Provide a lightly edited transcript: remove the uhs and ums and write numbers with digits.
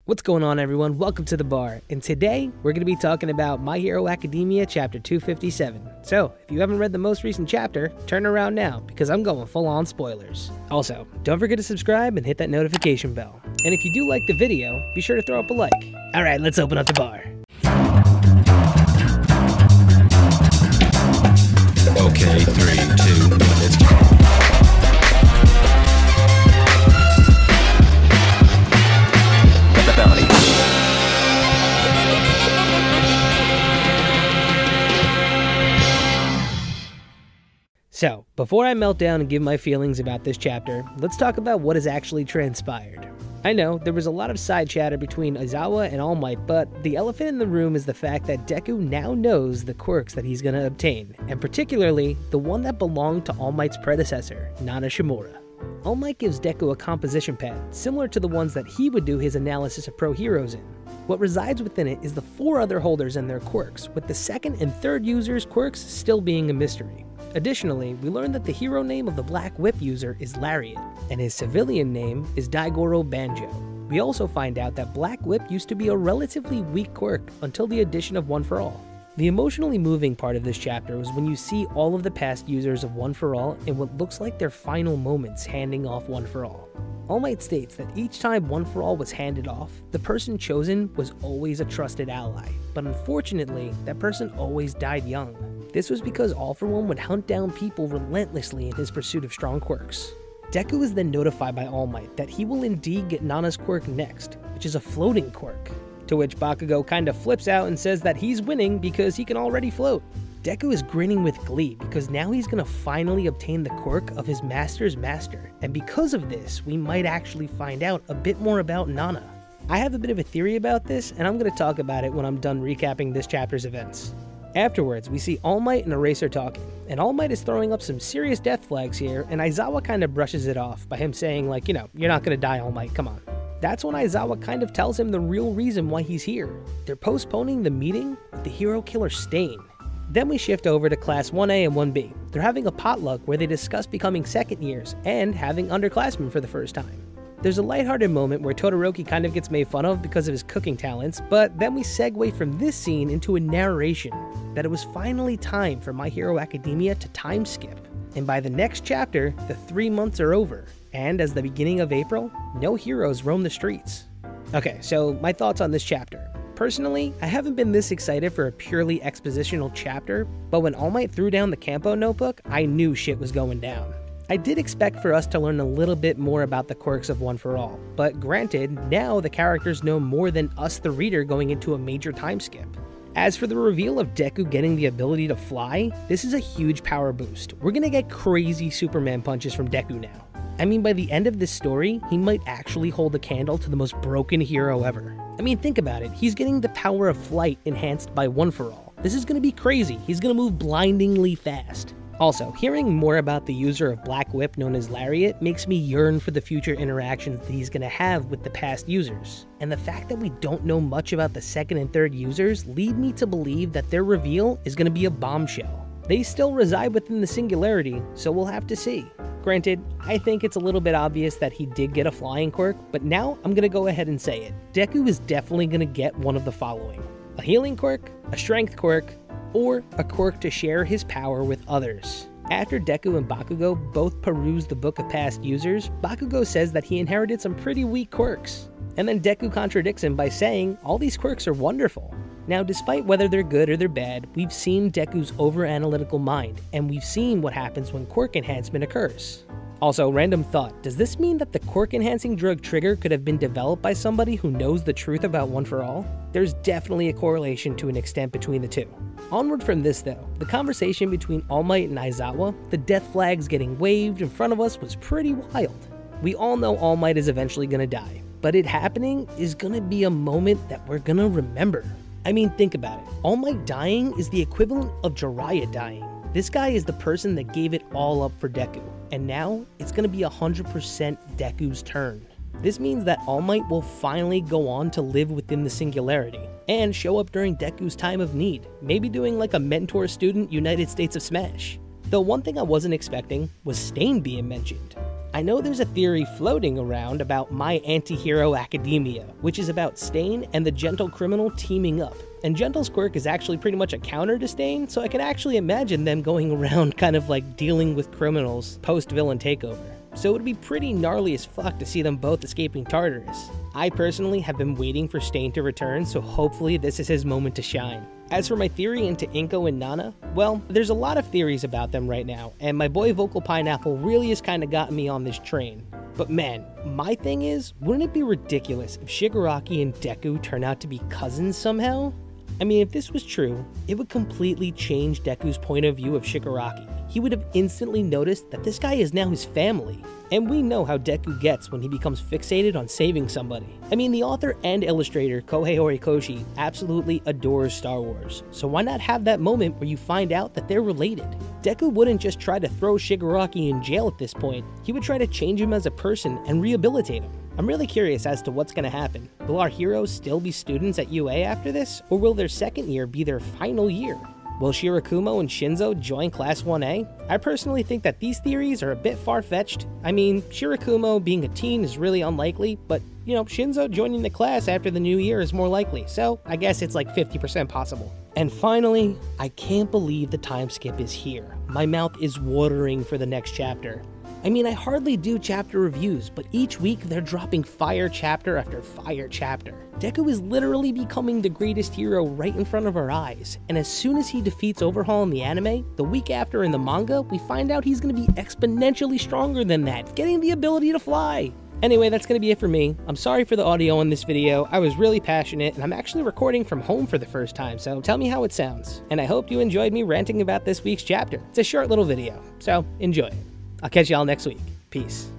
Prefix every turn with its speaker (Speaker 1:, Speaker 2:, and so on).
Speaker 1: What's going on, everyone? Welcome to the bar, and today we're going to be talking about My Hero Academia chapter 257. So, if you haven't read the most recent chapter, turn around now because I'm going full-on spoilers. Also, don't forget to subscribe and hit that notification bell. And if you do like the video, be sure to throw up a like. Alright, let's open up the bar.
Speaker 2: Okay, 3, 2, 1, let's go.
Speaker 1: So, before I melt down and give my feelings about this chapter, let's talk about what has actually transpired. I know, there was a lot of side chatter between Aizawa and All Might, but the elephant in the room is the fact that Deku now knows the quirks that he's gonna obtain, and particularly, the one that belonged to All Might's predecessor, Nana Shimura. All Might gives Deku a composition pad, similar to the ones that he would do his analysis of pro heroes in. What resides within it is the 4 other holders and their quirks, with the second and third users' quirks still being a mystery. Additionally, we learn that the hero name of the Black Whip user is Lariat, and his civilian name is Daigoro Banjo. We also find out that Black Whip used to be a relatively weak quirk until the addition of One For All. The emotionally moving part of this chapter was when you see all of the past users of One For All in what looks like their final moments handing off One For All. All Might states that each time One For All was handed off, the person chosen was always a trusted ally, but unfortunately, that person always died young. This was because All For One would hunt down people relentlessly in his pursuit of strong quirks. Deku is then notified by All Might that he will indeed get Nana's quirk next, which is a floating quirk, to which Bakugo kinda flips out and says that he's winning because he can already float. Deku is grinning with glee because now he's gonna finally obtain the quirk of his master's master, and because of this, we might actually find out a bit more about Nana. I have a bit of a theory about this, and I'm gonna talk about it when I'm done recapping this chapter's events. Afterwards, we see All Might and Eraser talking, and All Might is throwing up some serious death flags here, and Aizawa kind of brushes it off by him saying like, you're not gonna die, All Might, come on. That's when Aizawa kind of tells him the real reason why he's here. They're postponing the meeting with the hero killer Stain. Then we shift over to Class 1A and 1B. They're having a potluck where they discuss becoming second years and having underclassmen for the first time. There's a lighthearted moment where Todoroki kind of gets made fun of because of his cooking talents, but then we segue from this scene into a narration that it was finally time for My Hero Academia to time skip. And by the next chapter, the 3 months are over, and as the beginning of April, no heroes roam the streets. Okay, so my thoughts on this chapter. Personally, I haven't been this excited for a purely expositional chapter, but when All Might threw down the Campo notebook, I knew shit was going down. I did expect for us to learn a little bit more about the quirks of One For All, but granted, now the characters know more than us the reader going into a major time skip. As for the reveal of Deku getting the ability to fly, this is a huge power boost. We're gonna get crazy Superman punches from Deku now. I mean, by the end of this story, he might actually hold a candle to the most broken hero ever. I mean, think about it, he's getting the power of flight enhanced by One For All. This is gonna be crazy, he's gonna move blindingly fast. Also, hearing more about the user of Black Whip known as Lariat makes me yearn for the future interactions that he's gonna have with the past users. And the fact that we don't know much about the second and third users lead me to believe that their reveal is gonna be a bombshell. They still reside within the singularity, so we'll have to see. Granted, I think it's a little bit obvious that he did get a flying quirk, but now I'm gonna go ahead and say it. Deku is definitely gonna get one of the following: a healing quirk, a strength quirk, or a quirk to share his power with others. After Deku and Bakugo both peruse the book of past users, Bakugo says that he inherited some pretty weak quirks. And then Deku contradicts him by saying all these quirks are wonderful. Now, despite whether they're good or they're bad, we've seen Deku's over-analytical mind, and we've seen what happens when quirk enhancement occurs. Also, random thought, does this mean that the quirk-enhancing drug Trigger could have been developed by somebody who knows the truth about One For All? There's definitely a correlation to an extent between the two. Onward from this though, the conversation between All Might and Aizawa, the death flags getting waved in front of us was pretty wild. We all know All Might is eventually gonna die, but it happening is gonna be a moment that we're gonna remember. I mean, think about it. All Might dying is the equivalent of Jiraiya dying. This guy is the person that gave it all up for Deku, and now it's gonna be 100% Deku's turn. This means that All Might will finally go on to live within the singularity, and show up during Deku's time of need, maybe doing like a mentor-student United States of Smash. Though one thing I wasn't expecting was Stain being mentioned. I know there's a theory floating around about My Anti-Hero Academia, which is about Stain and the Gentle Criminal teaming up. And Gentle's quirk is actually pretty much a counter to Stain, so I can actually imagine them going around kind of like dealing with criminals post-villain takeover. So it would be pretty gnarly as fuck to see them both escaping Tartarus. I personally have been waiting for Stain to return, so hopefully this is his moment to shine. As for my theory into Inko and Nana, well, there's a lot of theories about them right now, and my boy Vocal Pineapple really has kind of gotten me on this train. But man, my thing is, wouldn't it be ridiculous if Shigaraki and Deku turn out to be cousins somehow? I mean, if this was true, it would completely change Deku's point of view of Shigaraki. He would have instantly noticed that this guy is now his family. And we know how Deku gets when he becomes fixated on saving somebody. I mean, the author and illustrator Kohei Horikoshi absolutely adores Star Wars, so why not have that moment where you find out that they're related? Deku wouldn't just try to throw Shigaraki in jail at this point, he would try to change him as a person and rehabilitate him. I'm really curious as to what's going to happen. Will our heroes still be students at UA after this, or will their second year be their final year? Will Shirakumo and Shinzo join Class 1A? I personally think that these theories are a bit far-fetched. I mean, Shirakumo being a teen is really unlikely, but, you know, Shinzo joining the class after the new year is more likely, so I guess it's like 50% possible. And finally, I can't believe the time skip is here. My mouth is watering for the next chapter. I mean, I hardly do chapter reviews, but each week they're dropping fire chapter after fire chapter. Deku is literally becoming the greatest hero right in front of our eyes, and as soon as he defeats Overhaul in the anime, the week after in the manga, we find out he's going to be exponentially stronger than that, getting the ability to fly. Anyway, that's going to be it for me. I'm sorry for the audio in this video. I was really passionate, and I'm actually recording from home for the first time, so tell me how it sounds. And I hope you enjoyed me ranting about this week's chapter. It's a short little video, so enjoy it. I'll catch y'all next week. Peace.